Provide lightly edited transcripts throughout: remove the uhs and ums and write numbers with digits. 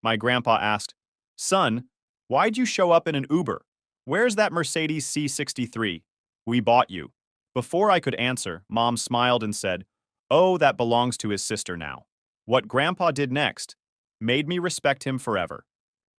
My grandpa asked, "Son, why'd you show up in an Uber? Where's that Mercedes C63? We bought you." Before I could answer, Mom smiled and said, "Oh, that belongs to his sister now." What Grandpa did next made me respect him forever.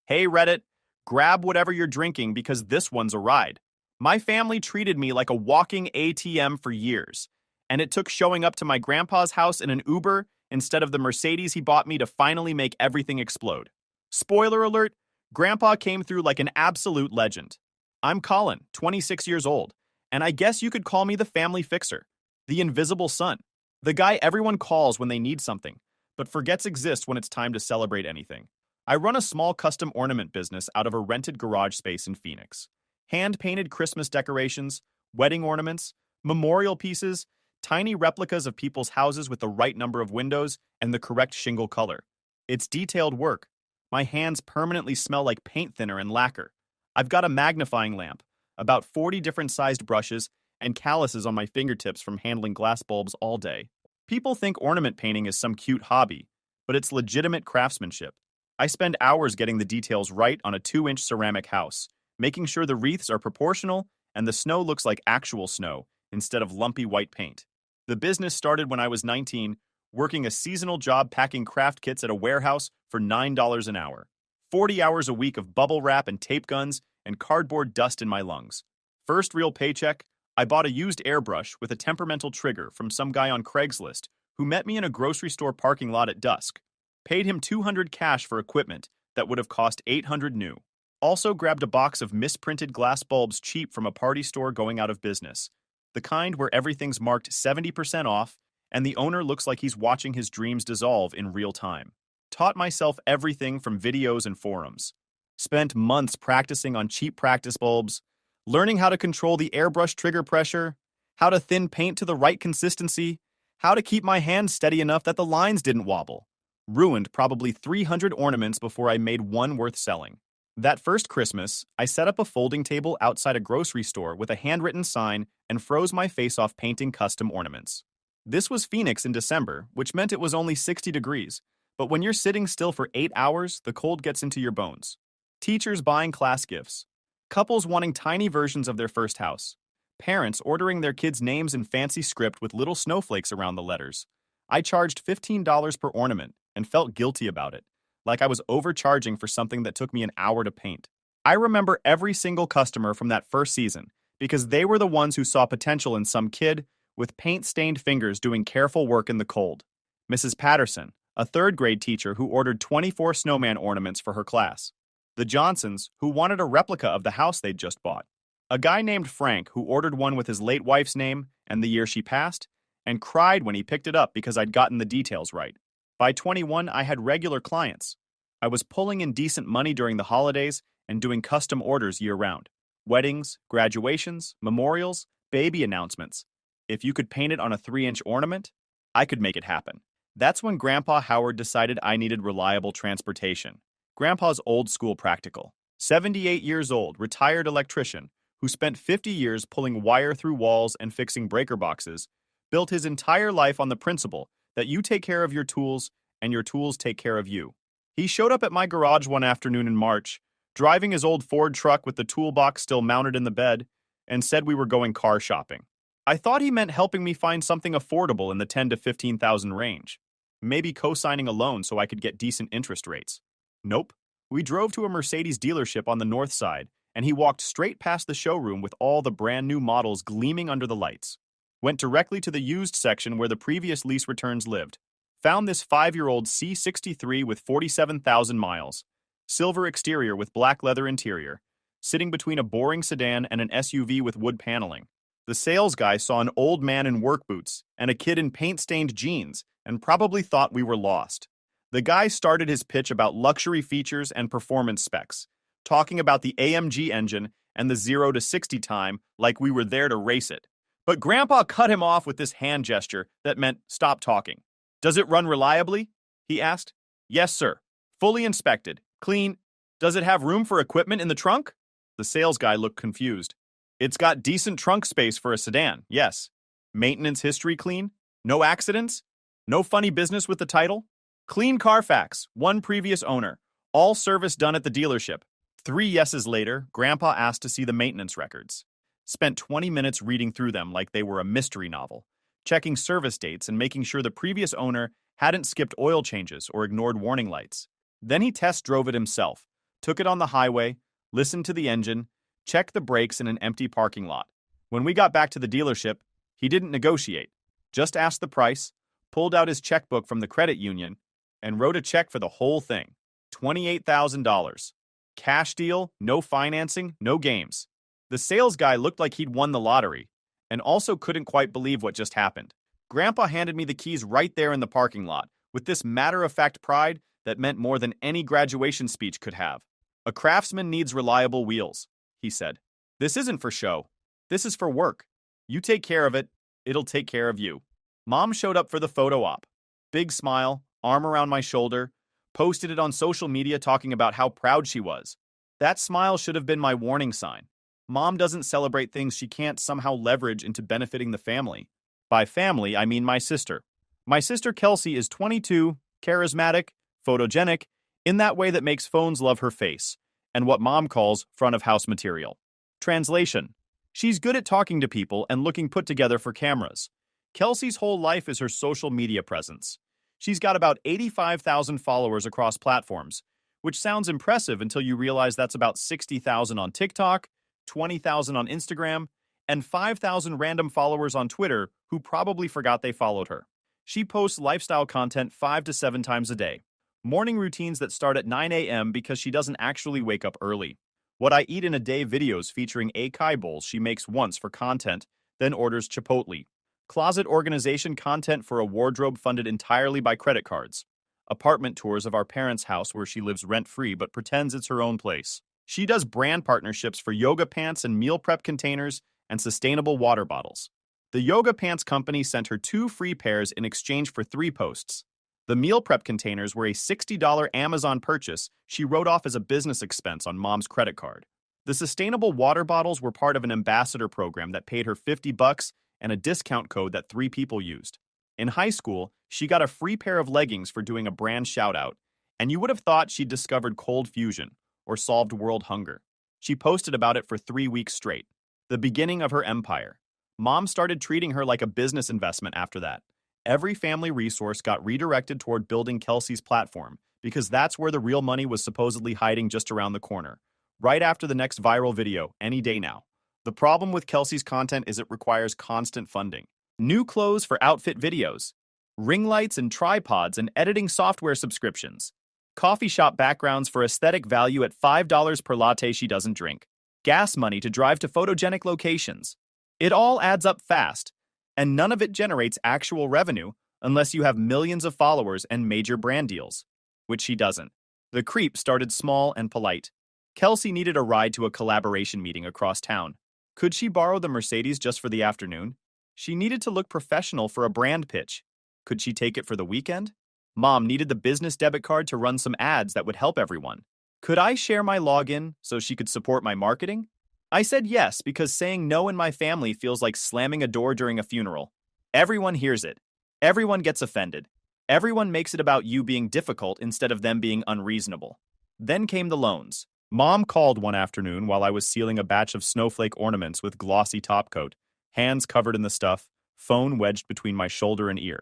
Hey Reddit, grab whatever you're drinking because this one's a ride. My family treated me like a walking ATM for years, and it took showing up to my grandpa's house in an Uber instead of the Mercedes he bought me to finally make everything explode. Spoiler alert, Grandpa came through like an absolute legend. I'm Colin, 26 years old, and I guess you could call me the family fixer, the invisible son, the guy everyone calls when they need something, but forgets exists when it's time to celebrate anything. I run a small custom ornament business out of a rented garage space in Phoenix. Hand-painted Christmas decorations, wedding ornaments, memorial pieces, tiny replicas of people's houses with the right number of windows and the correct shingle color. It's detailed work. My hands permanently smell like paint thinner and lacquer. I've got a magnifying lamp, about 40 different sized brushes, and calluses on my fingertips from handling glass bulbs all day. People think ornament painting is some cute hobby, but it's legitimate craftsmanship. I spend hours getting the details right on a 2-inch ceramic house, making sure the wreaths are proportional and the snow looks like actual snow instead of lumpy white paint. The business started when I was 19, working a seasonal job packing craft kits at a warehouse for $9 an hour. 40 hours a week of bubble wrap and tape guns and cardboard dust in my lungs. First real paycheck, I bought a used airbrush with a temperamental trigger from some guy on Craigslist who met me in a grocery store parking lot at dusk. Paid him $200 cash for equipment that would have cost $800 new. Also grabbed a box of misprinted glass bulbs cheap from a party store going out of business. The kind where everything's marked 70% off and the owner looks like he's watching his dreams dissolve in real time. Taught myself everything from videos and forums. Spent months practicing on cheap practice bulbs, learning how to control the airbrush trigger pressure, how to thin paint to the right consistency, how to keep my hands steady enough that the lines didn't wobble. Ruined probably 300 ornaments before I made one worth selling. That first Christmas, I set up a folding table outside a grocery store with a handwritten sign and froze my face off painting custom ornaments. This was Phoenix in December, which meant it was only 60 degrees, but when you're sitting still for 8 hours, the cold gets into your bones. Teachers buying class gifts. Couples wanting tiny versions of their first house. Parents ordering their kids' names in fancy script with little snowflakes around the letters. I charged $15 per ornament and felt guilty about it, like I was overcharging for something that took me an hour to paint. I remember every single customer from that first season because they were the ones who saw potential in some kid with paint-stained fingers doing careful work in the cold. Mrs. Patterson, a third-grade teacher who ordered 24 snowman ornaments for her class. The Johnsons, who wanted a replica of the house they'd just bought. A guy named Frank who ordered one with his late wife's name and the year she passed, and cried when he picked it up because I'd gotten the details right. By 21, I had regular clients. I was pulling in decent money during the holidays and doing custom orders year-round. Weddings, graduations, memorials, baby announcements. If you could paint it on a 3-inch ornament, I could make it happen. That's when Grandpa Howard decided I needed reliable transportation. Grandpa's old-school practical. 78 years old, retired electrician, who spent 50 years pulling wire through walls and fixing breaker boxes, built his entire life on the principle that you take care of your tools and your tools take care of you. He showed up at my garage one afternoon in March, driving his old Ford truck with the toolbox still mounted in the bed, and said we were going car shopping. I thought he meant helping me find something affordable in the $10,000 to $15,000 range. Maybe co-signing a loan so I could get decent interest rates. Nope. We drove to a Mercedes dealership on the north side, and he walked straight past the showroom with all the brand new models gleaming under the lights. Went directly to the used section where the previous lease returns lived. Found this 5-year-old C63 with 47,000 miles. Silver exterior with black leather interior. Sitting between a boring sedan and an SUV with wood paneling. The sales guy saw an old man in work boots and a kid in paint-stained jeans and probably thought we were lost. The guy started his pitch about luxury features and performance specs, talking about the AMG engine and the 0 to 60 time like we were there to race it. But Grandpa cut him off with this hand gesture that meant stop talking. "Does it run reliably?" he asked. "Yes, sir. Fully inspected. Clean. Does it have room for equipment in the trunk?" The sales guy looked confused. "It's got decent trunk space for a sedan, yes. Maintenance history clean? No accidents? No funny business with the title? Clean Carfax, one previous owner. All service done at the dealership. 3 yeses later, Grandpa asked to see the maintenance records. Spent 20 minutes reading through them like they were a mystery novel, checking service dates and making sure the previous owner hadn't skipped oil changes or ignored warning lights. Then he test drove it himself, took it on the highway, listened to the engine, checked the brakes in an empty parking lot. When we got back to the dealership, he didn't negotiate, just asked the price, pulled out his checkbook from the credit union, and wrote a check for the whole thing. $28,000. Cash deal, no financing, no games. The sales guy looked like he'd won the lottery, and also couldn't quite believe what just happened. Grandpa handed me the keys right there in the parking lot, with this matter-of-fact pride that meant more than any graduation speech could have. A craftsman needs reliable wheels, he said. This isn't for show. This is for work. You take care of it, it'll take care of you. Mom showed up for the photo op. Big smile, arm around my shoulder, posted it on social media talking about how proud she was. That smile should have been my warning sign. Mom doesn't celebrate things she can't somehow leverage into benefiting the family. By family, I mean my sister. My sister Kelsey is 22, charismatic, photogenic, in that way that makes phones love her face, and what Mom calls front-of-house material. Translation: she's good at talking to people and looking put together for cameras. Kelsey's whole life is her social media presence. She's got about 85,000 followers across platforms, which sounds impressive until you realize that's about 60,000 on TikTok, 20,000 on Instagram, and 5,000 random followers on Twitter who probably forgot they followed her. She posts lifestyle content 5 to 7 times a day. Morning routines that start at 9 a.m. because she doesn't actually wake up early. What I eat in a day videos featuring acai bowls she makes once for content, then orders Chipotle. Closet organization content for a wardrobe funded entirely by credit cards. Apartment tours of our parents' house where she lives rent-free but pretends it's her own place. She does brand partnerships for yoga pants and meal prep containers and sustainable water bottles. The yoga pants company sent her 2 free pairs in exchange for 3 posts. The meal prep containers were a $60 Amazon purchase she wrote off as a business expense on Mom's credit card. The sustainable water bottles were part of an ambassador program that paid her $50 and a discount code that 3 people used. In high school, she got a free pair of leggings for doing a brand shout-out, and you would have thought she'd discovered cold fusion or solved world hunger. She posted about it for 3 weeks straight. The beginning of her empire. Mom started treating her like a business investment after that. Every family resource got redirected toward building Kelsey's platform because that's where the real money was supposedly hiding just around the corner, right after the next viral video, any day now. The problem with Kelsey's content is it requires constant funding. New clothes for outfit videos, ring lights and tripods and editing software subscriptions, coffee shop backgrounds for aesthetic value at $5 per latte she doesn't drink, gas money to drive to photogenic locations. It all adds up fast, and none of it generates actual revenue unless you have millions of followers and major brand deals, which she doesn't. The creep started small and polite. Kelsey needed a ride to a collaboration meeting across town. Could she borrow the Mercedes just for the afternoon? She needed to look professional for a brand pitch. Could she take it for the weekend? Mom needed the business debit card to run some ads that would help everyone. Could I share my login so she could support my marketing? I said yes because saying no in my family feels like slamming a door during a funeral. Everyone hears it. Everyone gets offended. Everyone makes it about you being difficult instead of them being unreasonable. Then came the loans. Mom called one afternoon while I was sealing a batch of snowflake ornaments with glossy topcoat, hands covered in the stuff, phone wedged between my shoulder and ear.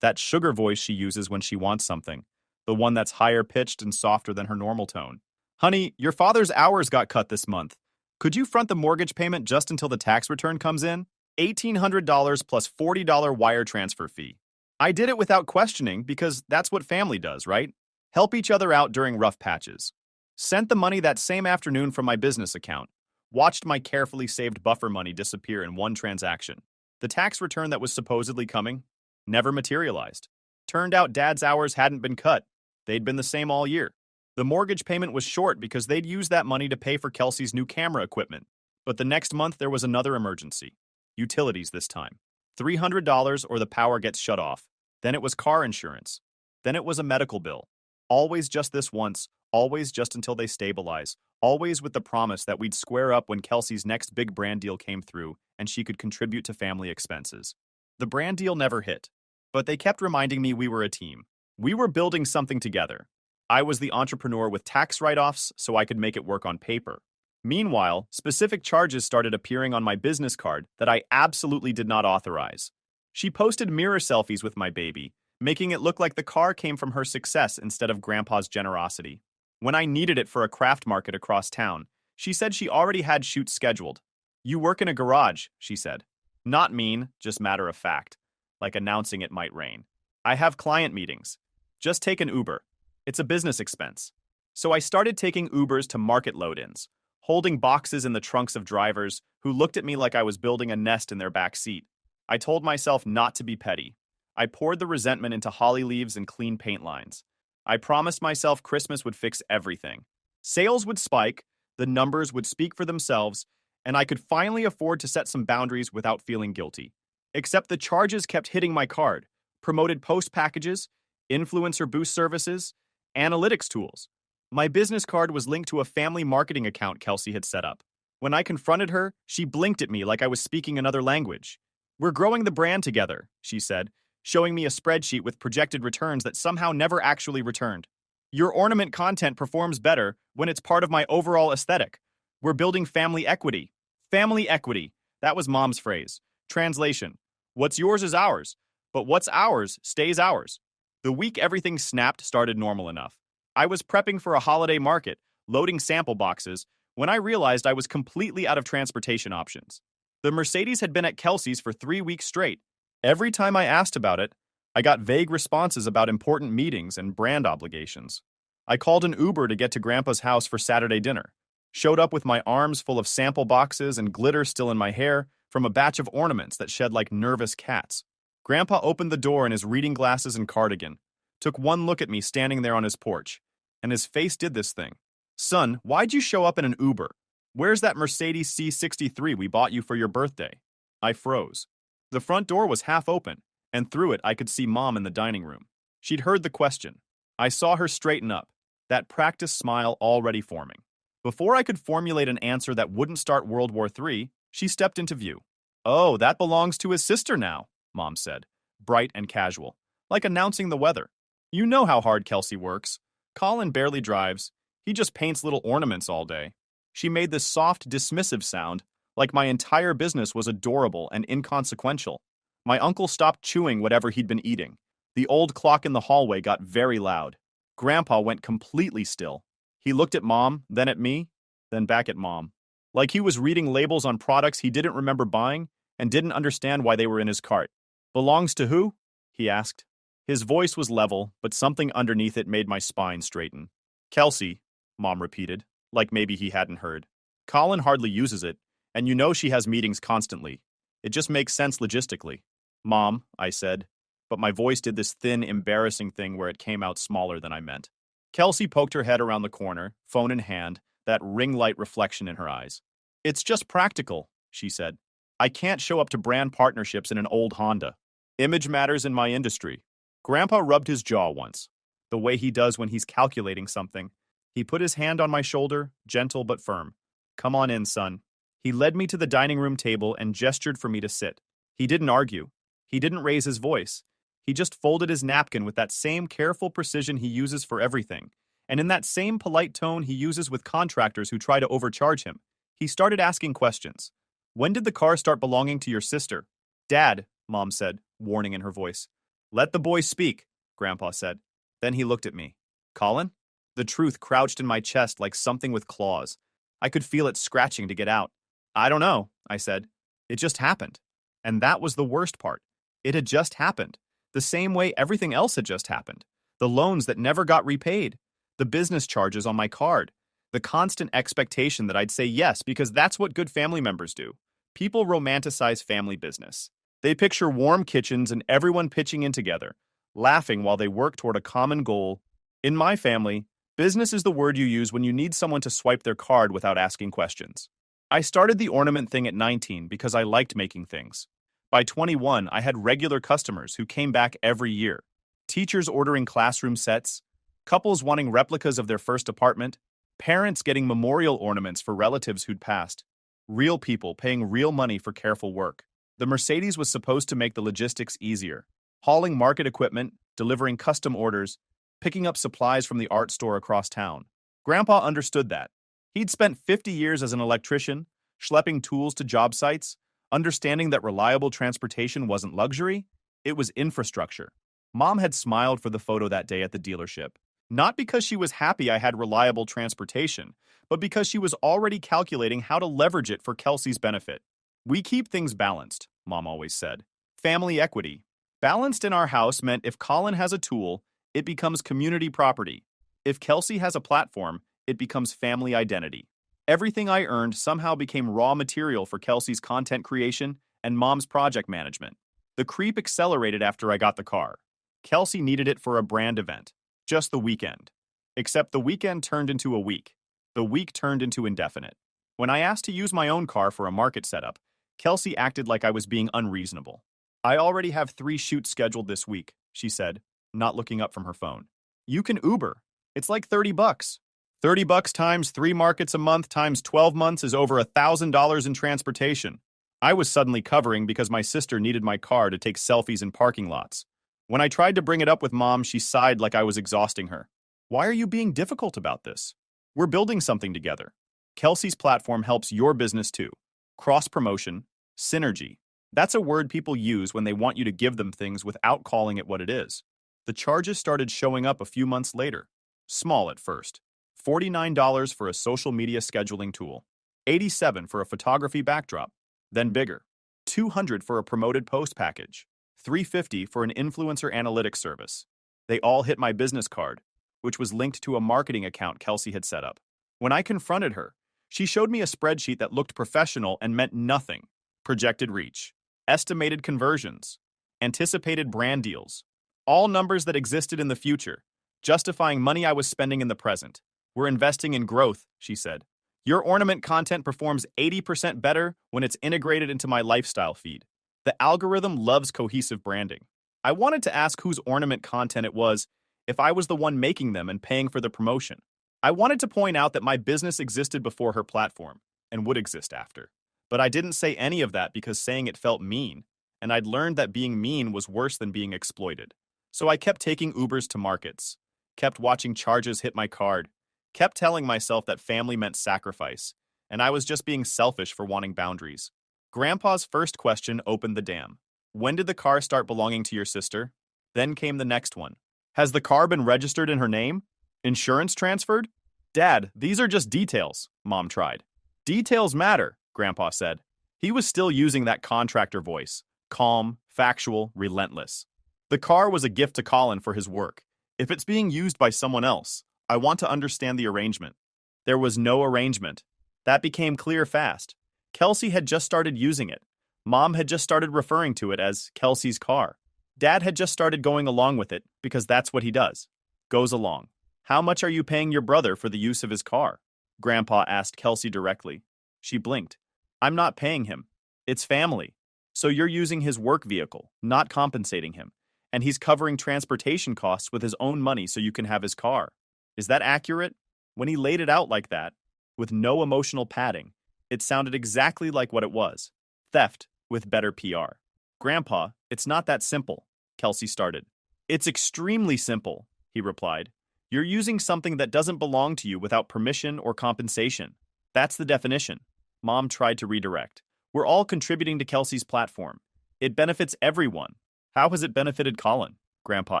That sugar voice she uses when she wants something, the one that's higher pitched and softer than her normal tone. Honey, your father's hours got cut this month. Could you front the mortgage payment just until the tax return comes in? $1,800 plus $40 wire transfer fee. I did it without questioning because that's what family does, right? Help each other out during rough patches. Sent the money that same afternoon from my business account. Watched my carefully saved buffer money disappear in one transaction. The tax return that was supposedly coming never materialized. Turned out Dad's hours hadn't been cut. They'd been the same all year. The mortgage payment was short because they'd used that money to pay for Kelsey's new camera equipment. But the next month there was another emergency. Utilities this time. $300 or the power gets shut off. Then it was car insurance. Then it was a medical bill. Always just this once, always just until they stabilize, always with the promise that we'd square up when Kelsey's next big brand deal came through and she could contribute to family expenses. The brand deal never hit, but they kept reminding me we were a team. We were building something together. I was the entrepreneur with tax write-offs so I could make it work on paper. Meanwhile, specific charges started appearing on my business card that I absolutely did not authorize. She posted mirror selfies with my baby, making it look like the car came from her success instead of Grandpa's generosity. When I needed it for a craft market across town, she said she already had shoots scheduled. "You work in a garage," she said. Not mean, just matter of fact, like announcing it might rain. "I have client meetings. Just take an Uber. It's a business expense." So I started taking Ubers to market load-ins, holding boxes in the trunks of drivers who looked at me like I was building a nest in their back seat. I told myself not to be petty. I poured the resentment into holly leaves and clean paint lines. I promised myself Christmas would fix everything. Sales would spike, the numbers would speak for themselves, and I could finally afford to set some boundaries without feeling guilty. Except the charges kept hitting my card: promoted post packages, influencer boost services, analytics tools. My business card was linked to a family marketing account Kelsey had set up. When I confronted her, she blinked at me like I was speaking another language. "We're growing the brand together," she said, showing me a spreadsheet with projected returns that somehow never actually returned. "Your ornament content performs better when it's part of my overall aesthetic. We're building family equity." Family equity. That was Mom's phrase. Translation: what's yours is ours, but what's ours stays ours. The week everything snapped started normal enough. I was prepping for a holiday market, loading sample boxes, when I realized I was completely out of transportation options. The Mercedes had been at Kelsey's for 3 weeks straight. Every time I asked about it, I got vague responses about important meetings and brand obligations. I called an Uber to get to Grandpa's house for Saturday dinner. Showed up with my arms full of sample boxes and glitter still in my hair from a batch of ornaments that shed like nervous cats. Grandpa opened the door in his reading glasses and cardigan, took one look at me standing there on his porch, and his face did this thing. "Son, why'd you show up in an Uber? Where's that Mercedes C63 we bought you for your birthday?" I froze. The front door was half open, and through it I could see Mom in the dining room. She'd heard the question. I saw her straighten up, that practiced smile already forming. Before I could formulate an answer that wouldn't start World War III, she stepped into view. "Oh, that belongs to his sister now," Mom said, bright and casual, like announcing the weather. "You know how hard Kelsey works. Colin barely drives. He just paints little ornaments all day." She made this soft, dismissive sound, like my entire business was adorable and inconsequential. My uncle stopped chewing whatever he'd been eating. The old clock in the hallway got very loud. Grandpa went completely still. He looked at Mom, then at me, then back at Mom. Like he was reading labels on products he didn't remember buying and didn't understand why they were in his cart. "Belongs to who?" he asked. His voice was level, but something underneath it made my spine straighten. "Kelsey," Mom repeated, like maybe he hadn't heard. "Colin hardly uses it, and you know she has meetings constantly. It just makes sense logistically." "Mom," I said, but my voice did this thin, embarrassing thing where it came out smaller than I meant. Kelsey poked her head around the corner, phone in hand, that ring light reflection in her eyes. "It's just practical," she said. "I can't show up to brand partnerships in an old Honda. Image matters in my industry." Grandpa rubbed his jaw once, the way he does when he's calculating something. He put his hand on my shoulder, gentle but firm. "Come on in, son." He led me to the dining room table and gestured for me to sit. He didn't argue. He didn't raise his voice. He just folded his napkin with that same careful precision he uses for everything, and in that same polite tone he uses with contractors who try to overcharge him. He started asking questions. "When did the car start belonging to your sister?" "Dad," Mom said, warning in her voice. "Let the boy speak," Grandpa said. Then he looked at me. "Colin?" The truth crouched in my chest like something with claws. I could feel it scratching to get out. "I don't know," I said. "It just happened." And that was the worst part. It had just happened. The same way everything else had just happened. The loans that never got repaid. The business charges on my card. The constant expectation that I'd say yes because that's what good family members do. People romanticize family business. They picture warm kitchens and everyone pitching in together, laughing while they work toward a common goal. In my family, business is the word you use when you need someone to swipe their card without asking questions. I started the ornament thing at 19 because I liked making things. By 21, I had regular customers who came back every year. Teachers ordering classroom sets, couples wanting replicas of their first apartment, parents getting memorial ornaments for relatives who'd passed, real people paying real money for careful work. The Mercedes was supposed to make the logistics easier, hauling market equipment, delivering custom orders, picking up supplies from the art store across town. Grandpa understood that. He'd spent 50 years as an electrician, schlepping tools to job sites, understanding that reliable transportation wasn't luxury, it was infrastructure. Mom had smiled for the photo that day at the dealership, not because she was happy I had reliable transportation, but because she was already calculating how to leverage it for Kelsey's benefit. We keep things balanced, Mom always said. Family equity. Balanced in our house meant if Colin has a tool, it becomes community property. If Kelsey has a platform, it becomes family identity. Everything I earned somehow became raw material for Kelsey's content creation and Mom's project management. The creep accelerated after I got the car. Kelsey needed it for a brand event. Just the weekend. Except the weekend turned into a week. The week turned into indefinite. When I asked to use my own car for a market setup, Kelsey acted like I was being unreasonable. I already have 3 shoots scheduled this week, she said, not looking up from her phone. You can Uber. It's like $30. $30 times 3 markets a month times 12 months is over $1,000 in transportation. I was suddenly covering because my sister needed my car to take selfies in parking lots. When I tried to bring it up with Mom, she sighed like I was exhausting her. Why are you being difficult about this? We're building something together. Kelsey's platform helps your business too. Cross-promotion, synergy. That's a word people use when they want you to give them things without calling it what it is. The charges started showing up a few months later. Small at first. $49 for a social media scheduling tool. $87 for a photography backdrop. Then bigger. $200 for a promoted post package. $350 for an influencer analytics service. They all hit my business card, which was linked to a marketing account Kelsey had set up. When I confronted her, she showed me a spreadsheet that looked professional and meant nothing. Projected reach, estimated conversions, anticipated brand deals, all numbers that existed in the future, justifying money I was spending in the present. We're investing in growth, she said. Your ornament content performs 80% better when it's integrated into my lifestyle feed. The algorithm loves cohesive branding. I wanted to ask whose ornament content it was if I was the one making them and paying for the promotion. I wanted to point out that my business existed before her platform and would exist after. But I didn't say any of that because saying it felt mean, and I'd learned that being mean was worse than being exploited. So I kept taking Ubers to markets, kept watching charges hit my card, kept telling myself that family meant sacrifice, and I was just being selfish for wanting boundaries. Grandpa's first question opened the dam. When did the car start belonging to your sister? Then came the next one. Has the car been registered in her name? Insurance transferred? Dad, these are just details, Mom tried. Details matter, Grandpa said. He was still using that contractor voice, calm, factual, relentless. The car was a gift to Colin for his work. If it's being used by someone else, I want to understand the arrangement. There was no arrangement. That became clear fast. Kelsey had just started using it. Mom had just started referring to it as Kelsey's car. Dad had just started going along with it because that's what he does. Goes along. How much are you paying your brother for the use of his car? Grandpa asked Kelsey directly. She blinked. I'm not paying him. It's family. So you're using his work vehicle, not compensating him. And he's covering transportation costs with his own money so you can have his car. Is that accurate? When he laid it out like that, with no emotional padding, it sounded exactly like what it was. Theft with better PR. Grandpa, it's not that simple, Kelsey started. It's extremely simple, he replied. You're using something that doesn't belong to you without permission or compensation. That's the definition. Mom tried to redirect. We're all contributing to Kelsey's platform. It benefits everyone. How has it benefited Colin? Grandpa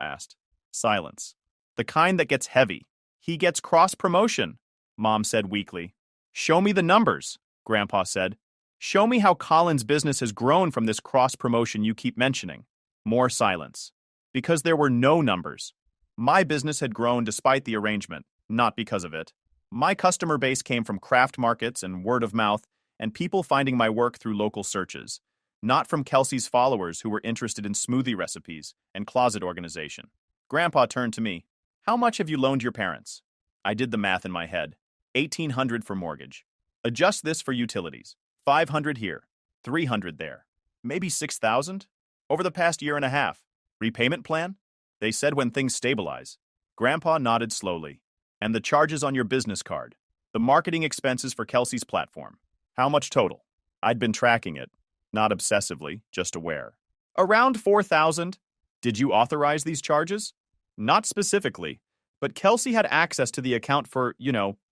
asked. Silence. The kind that gets heavy. He gets cross-promotion, Mom said weakly. Show me the numbers, Grandpa said. Show me how Colin's business has grown from this cross-promotion you keep mentioning. More silence. Because there were no numbers. My business had grown despite the arrangement, not because of it. My customer base came from craft markets and word of mouth, and people finding my work through local searches, not from Kelsey's followers who were interested in smoothie recipes and closet organization. Grandpa turned to me. How much have you loaned your parents? I did the math in my head. $1,800 for mortgage. Adjust this for utilities. $500 here, $300 there. Maybe $6,000? Over the past year and a half. Repayment plan? They said when things stabilize. Grandpa nodded slowly. And the charges on your business card. The marketing expenses for Kelsey's platform. How much total? I'd been tracking it. Not obsessively, just aware. Around $4,000. Did you authorize these charges? Not specifically, But Kelsey had access to the account for,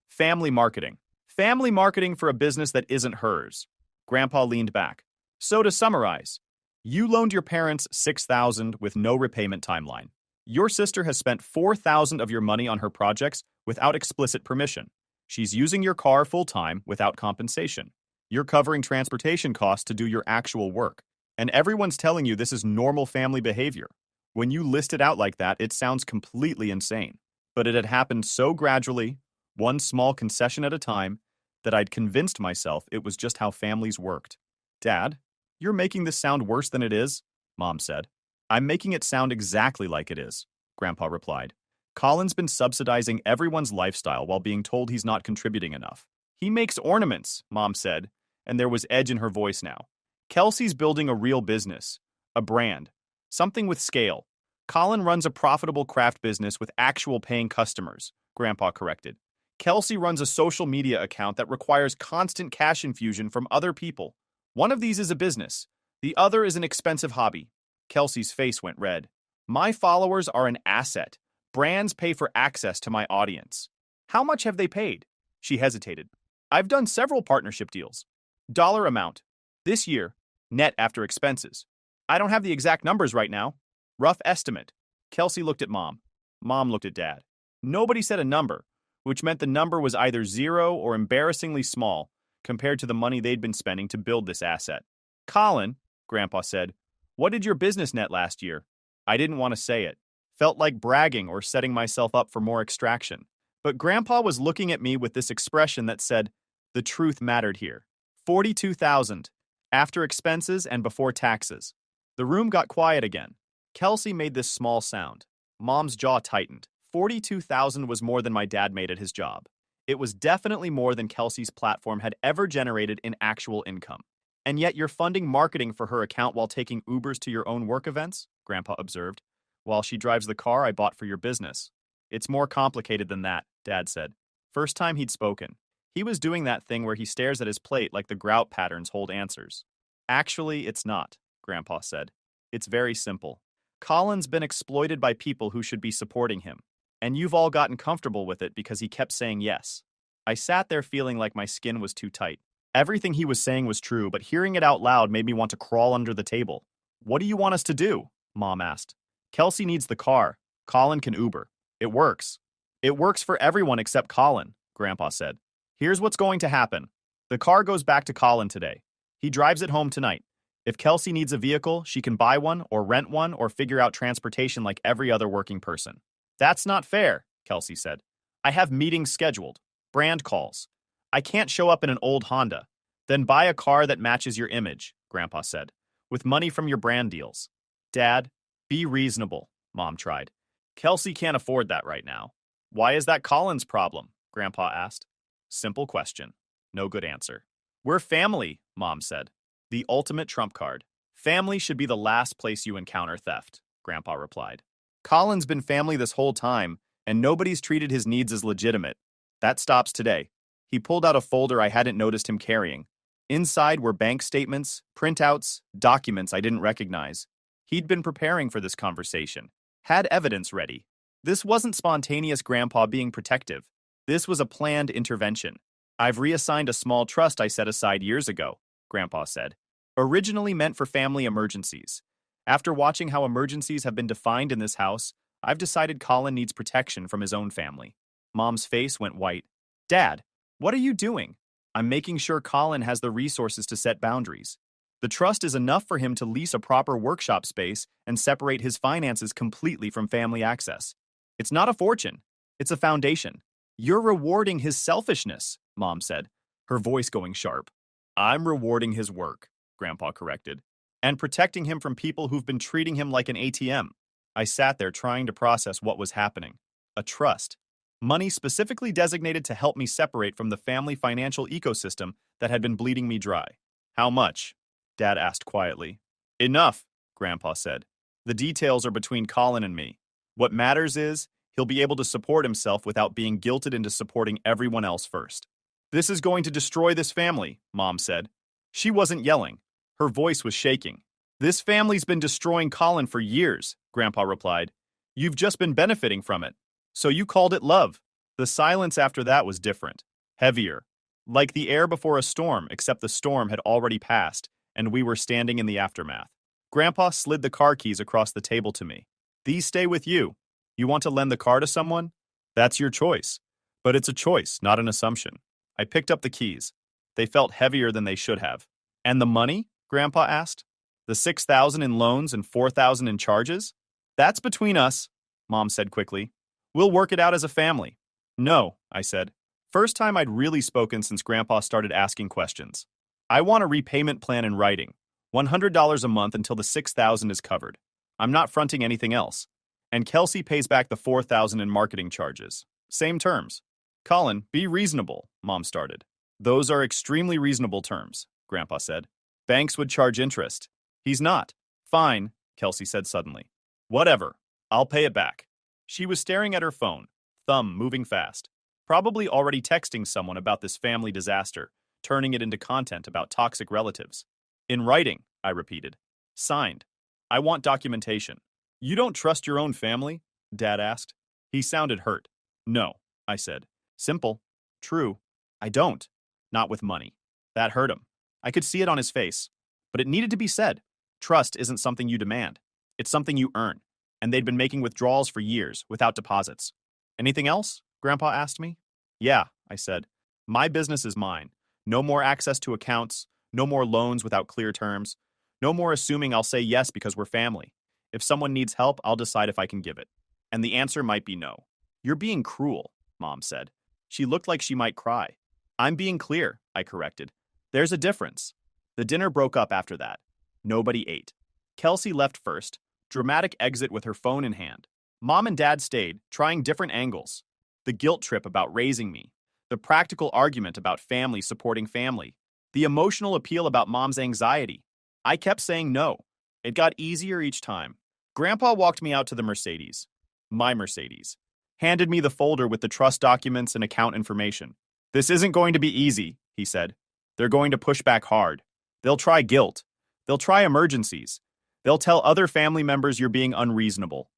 family marketing. Family marketing for a business that isn't hers. Grandpa leaned back. So to summarize, you loaned your parents $6,000 with no repayment timeline. Your sister has spent $4,000 of your money on her projects without explicit permission. She's using your car full-time without compensation. You're covering transportation costs to do your actual work. And everyone's telling you this is normal family behavior. When you list it out like that, it sounds completely insane. But it had happened so gradually, one small concession at a time, that I'd convinced myself it was just how families worked. Dad, you're making this sound worse than it is, Mom said. I'm making it sound exactly like it is, Grandpa replied. Colin's been subsidizing everyone's lifestyle while being told he's not contributing enough. He makes ornaments, Mom said, and there was edge in her voice now. Kelsey's building a real business, a brand, something with scale. Colin runs a profitable craft business with actual paying customers, Grandpa corrected. Kelsey runs a social media account that requires constant cash infusion from other people. One of these is a business. The other is an expensive hobby. Kelsey's face went red. My followers are an asset. Brands pay for access to my audience. How much have they paid? She hesitated. I've done several partnership deals. Dollar amount. This year, net after expenses. I don't have the exact numbers right now. Rough estimate. Kelsey looked at Mom. Mom looked at Dad. Nobody said a number, which meant the number was either zero or embarrassingly small compared to the money they'd been spending to build this asset. Colin, Grandpa said, what did your business net last year? I didn't want to say it. Felt like bragging or setting myself up for more extraction. But Grandpa was looking at me with this expression that said, the truth mattered here. 42,000, after expenses and before taxes. The room got quiet again. Kelsey made this small sound. Mom's jaw tightened. 42,000 was more than my dad made at his job. It was definitely more than Kelsey's platform had ever generated in actual income. And yet you're funding marketing for her account while taking Ubers to your own work events, Grandpa observed, while she drives the car I bought for your business. It's more complicated than that, Dad said. First time he'd spoken. He was doing that thing where he stares at his plate like the grout patterns hold answers. Actually, it's not, Grandpa said. It's very simple. Colin's been exploited by people who should be supporting him. And you've all gotten comfortable with it because he kept saying yes. I sat there feeling like my skin was too tight. Everything he was saying was true, but hearing it out loud made me want to crawl under the table. What do you want us to do? Mom asked. Kelsey needs the car. Colin can Uber. It works. It works for everyone except Colin, Grandpa said. Here's what's going to happen. The car goes back to Colin today. He drives it home tonight. If Kelsey needs a vehicle, she can buy one or rent one or figure out transportation like every other working person. That's not fair, Kelsey said. I have meetings scheduled, brand calls. I can't show up in an old Honda. Then buy a car that matches your image, Grandpa said, with money from your brand deals. Dad, be reasonable, Mom tried. Kelsey can't afford that right now. Why is that Colin's problem? Grandpa asked. Simple question. No good answer. We're family, Mom said. The ultimate trump card. Family should be the last place you encounter theft, Grandpa replied. Colin's been family this whole time, and nobody's treated his needs as legitimate. That stops today. He pulled out a folder I hadn't noticed him carrying. Inside were bank statements, printouts, documents I didn't recognize. He'd been preparing for this conversation, had evidence ready. This wasn't spontaneous Grandpa being protective. This was a planned intervention. I've reassigned a small trust I set aside years ago, Grandpa said. Originally meant for family emergencies. After watching how emergencies have been defined in this house, I've decided Colin needs protection from his own family. Mom's face went white. Dad, what are you doing? I'm making sure Colin has the resources to set boundaries. The trust is enough for him to lease a proper workshop space and separate his finances completely from family access. It's not a fortune. It's a foundation. You're rewarding his selfishness, Mom said, her voice going sharp. I'm rewarding his work, Grandpa corrected, and protecting him from people who've been treating him like an ATM. I sat there trying to process what was happening. A trust. Money specifically designated to help me separate from the family financial ecosystem that had been bleeding me dry. How much? Dad asked quietly. Enough, Grandpa said. The details are between Colin and me. What matters is he'll be able to support himself without being guilted into supporting everyone else first. This is going to destroy this family, Mom said. She wasn't yelling. Her voice was shaking. This family's been destroying Colin for years, Grandpa replied. You've just been benefiting from it. So you called it love. The silence after that was different, heavier, like the air before a storm, except the storm had already passed, and we were standing in the aftermath. Grandpa slid the car keys across the table to me. These stay with you. You want to lend the car to someone? That's your choice. But it's a choice, not an assumption. I picked up the keys. They felt heavier than they should have. And the money? Grandpa asked. The 6,000 in loans and 4,000 in charges? That's between us, Mom said quickly. We'll work it out as a family. No, I said. First time I'd really spoken since Grandpa started asking questions. I want a repayment plan in writing. $100 a month until the 6,000 is covered. I'm not fronting anything else. And Kelsey pays back the 4,000 in marketing charges. Same terms. Colin, be reasonable, Mom started. Those are extremely reasonable terms, Grandpa said. Banks would charge interest. He's not. Fine, Kelsey said suddenly. Whatever. I'll pay it back. She was staring at her phone, thumb moving fast, probably already texting someone about this family disaster, turning it into content about toxic relatives. In writing, I repeated. Signed. I want documentation. You don't trust your own family? Dad asked. He sounded hurt. No, I said. Simple. True. I don't. Not with money. That hurt him. I could see it on his face. But it needed to be said. Trust isn't something you demand. It's something you earn. And they'd been making withdrawals for years, without deposits. Anything else? Grandpa asked me. Yeah, I said. My business is mine. No more access to accounts. No more loans without clear terms. No more assuming I'll say yes because we're family. If someone needs help, I'll decide if I can give it. And the answer might be no. You're being cruel, Mom said. She looked like she might cry. I'm being clear, I corrected. There's a difference. The dinner broke up after that. Nobody ate. Kelsey left first, dramatic exit with her phone in hand. Mom and Dad stayed, trying different angles. The guilt trip about raising me. The practical argument about family supporting family. The emotional appeal about Mom's anxiety. I kept saying no. It got easier each time. Grandpa walked me out to the Mercedes. My Mercedes. Handed me the folder with the trust documents and account information. This isn't going to be easy, he said. They're going to push back hard. They'll try guilt. They'll try emergencies. They'll tell other family members you're being unreasonable.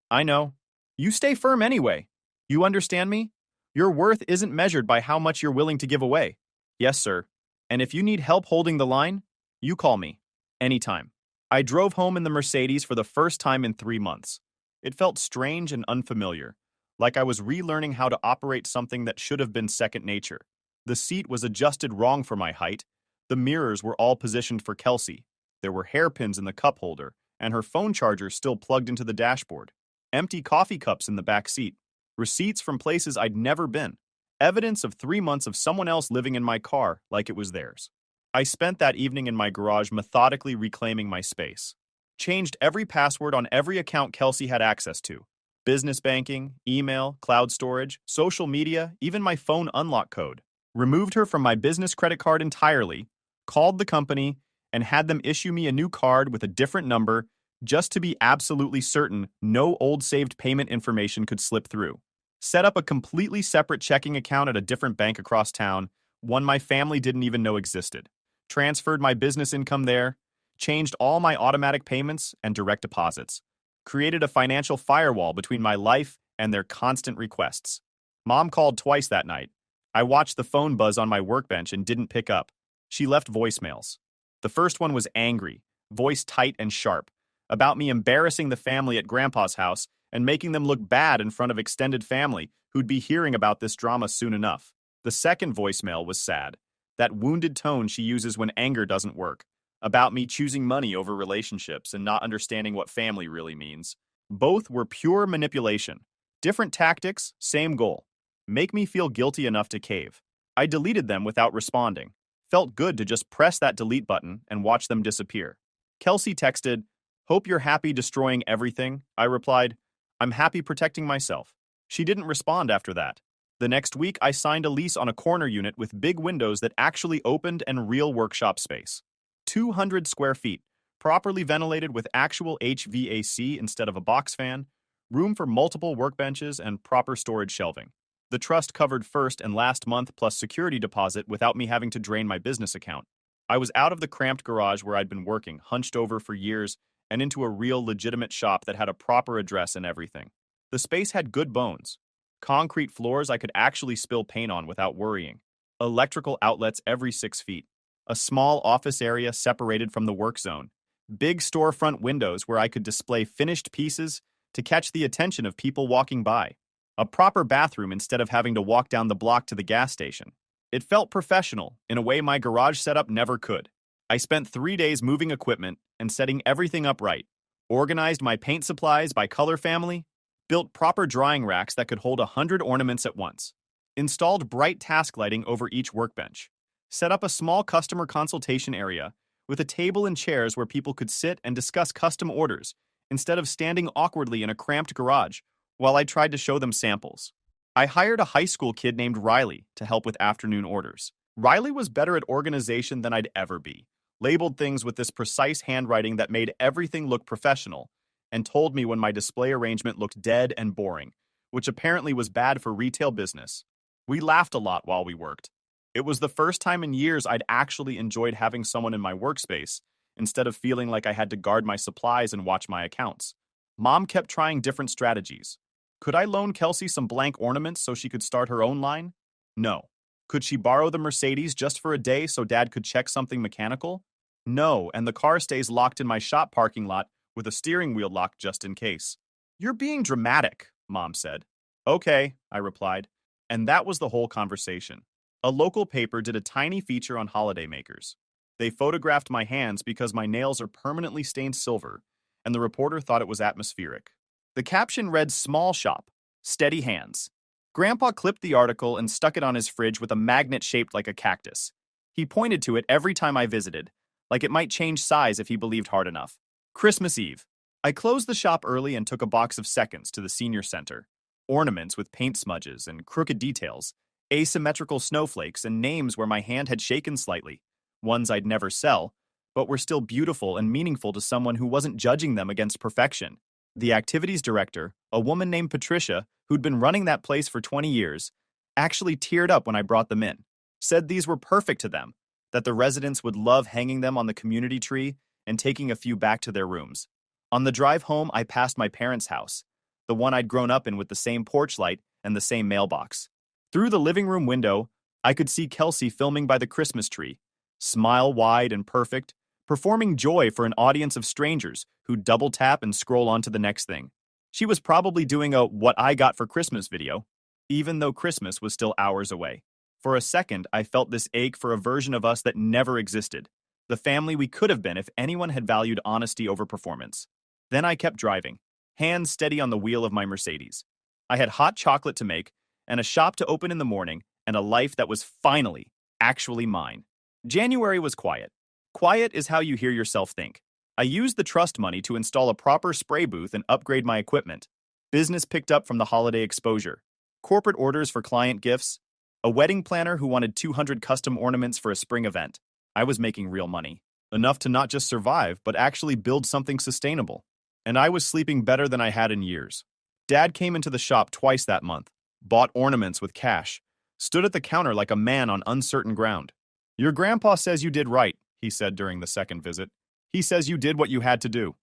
I know. You stay firm anyway. You understand me? Your worth isn't measured by how much you're willing to give away. Yes, sir. And if you need help holding the line, you call me. Anytime. I drove home in the Mercedes for the first time in 3 months. It felt strange and unfamiliar, like I was relearning how to operate something that should have been second nature. The seat was adjusted wrong for my height. The mirrors were all positioned for Kelsey. There were hairpins in the cup holder, and her phone charger still plugged into the dashboard. Empty coffee cups in the back seat. Receipts from places I'd never been. Evidence of 3 months of someone else living in my car like it was theirs. I spent that evening in my garage methodically reclaiming my space. Changed every password on every account Kelsey had access to. Business banking, email, cloud storage, social media, even my phone unlock code. Removed her from my business credit card entirely, called the company, and had them issue me a new card with a different number just to be absolutely certain no old saved payment information could slip through. Set up a completely separate checking account at a different bank across town, one my family didn't even know existed. Transferred my business income there, changed all my automatic payments and direct deposits. Created a financial firewall between my life and their constant requests. Mom called twice that night. I watched the phone buzz on my workbench and didn't pick up. She left voicemails. The first one was angry, voice tight and sharp, about me embarrassing the family at Grandpa's house and making them look bad in front of extended family who'd be hearing about this drama soon enough. The second voicemail was sad, that wounded tone she uses when anger doesn't work, about me choosing money over relationships and not understanding what family really means. Both were pure manipulation. Different tactics, same goal. Make me feel guilty enough to cave. I deleted them without responding. Felt good to just press that delete button and watch them disappear. Kelsey texted, "Hope you're happy destroying everything." I replied, "I'm happy protecting myself." She didn't respond after that. The next week, I signed a lease on a corner unit with big windows that actually opened and real workshop space. 200 square feet, properly ventilated with actual HVAC instead of a box fan, room for multiple workbenches and proper storage shelving. The trust covered first and last month plus security deposit without me having to drain my business account. I was out of the cramped garage where I'd been working, hunched over for years, and into a real legitimate shop that had a proper address and everything. The space had good bones. Concrete floors I could actually spill paint on without worrying. Electrical outlets every 6 feet. A small office area separated from the work zone. Big storefront windows where I could display finished pieces to catch the attention of people walking by. A proper bathroom instead of having to walk down the block to the gas station. It felt professional in a way my garage setup never could. I spent 3 days moving equipment and setting everything up right. Organized my paint supplies by color family, built proper drying racks that could hold 100 ornaments at once, installed bright task lighting over each workbench, set up a small customer consultation area with a table and chairs where people could sit and discuss custom orders instead of standing awkwardly in a cramped garage while I tried to show them samples. I hired a high school kid named Riley to help with afternoon orders. Riley was better at organization than I'd ever be, labeled things with this precise handwriting that made everything look professional, and told me when my display arrangement looked dead and boring, which apparently was bad for retail business. We laughed a lot while we worked. It was the first time in years I'd actually enjoyed having someone in my workspace, instead of feeling like I had to guard my supplies and watch my accounts. Mom kept trying different strategies. Could I loan Kelsey some blank ornaments so she could start her own line? No. Could she borrow the Mercedes just for a day so Dad could check something mechanical? No, and the car stays locked in my shop parking lot with a steering wheel locked just in case. You're being dramatic, Mom said. Okay, I replied. And that was the whole conversation. A local paper did a tiny feature on holiday makers. They photographed my hands because my nails are permanently stained silver, and the reporter thought it was atmospheric. The caption read "Small Shop, Steady Hands." Grandpa clipped the article and stuck it on his fridge with a magnet shaped like a cactus. He pointed to it every time I visited, like it might change size if he believed hard enough. Christmas Eve. I closed the shop early and took a box of seconds to the senior center. Ornaments with paint smudges and crooked details, asymmetrical snowflakes, and names where my hand had shaken slightly, ones I'd never sell, but were still beautiful and meaningful to someone who wasn't judging them against perfection. The activities director, a woman named Patricia, who'd been running that place for 20 years, actually teared up when I brought them in, said these were perfect to them, that the residents would love hanging them on the community tree and taking a few back to their rooms. On the drive home, I passed my parents' house, the one I'd grown up in with the same porch light and the same mailbox. Through the living room window, I could see Kelsey filming by the Christmas tree, smile wide and perfect, performing joy for an audience of strangers who double tap and scroll on to the next thing. She was probably doing a "what I got for Christmas" video, even though Christmas was still hours away. For a second, I felt this ache for a version of us that never existed, the family we could have been if anyone had valued honesty over performance. Then I kept driving, hands steady on the wheel of my Mercedes. I had hot chocolate to make, and a shop to open in the morning, and a life that was finally, actually mine. January was quiet. Quiet is how you hear yourself think. I used the trust money to install a proper spray booth and upgrade my equipment. Business picked up from the holiday exposure. Corporate orders for client gifts. A wedding planner who wanted 200 custom ornaments for a spring event. I was making real money. Enough to not just survive, but actually build something sustainable. And I was sleeping better than I had in years. Dad came into the shop twice that month, bought ornaments with cash, stood at the counter like a man on uncertain ground. Your grandpa says you did right, he said during the second visit. He says you did what you had to do.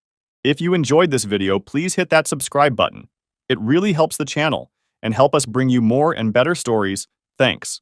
If you enjoyed this video, please hit that subscribe button. It really helps the channel and help us bring you more and better stories. Thanks.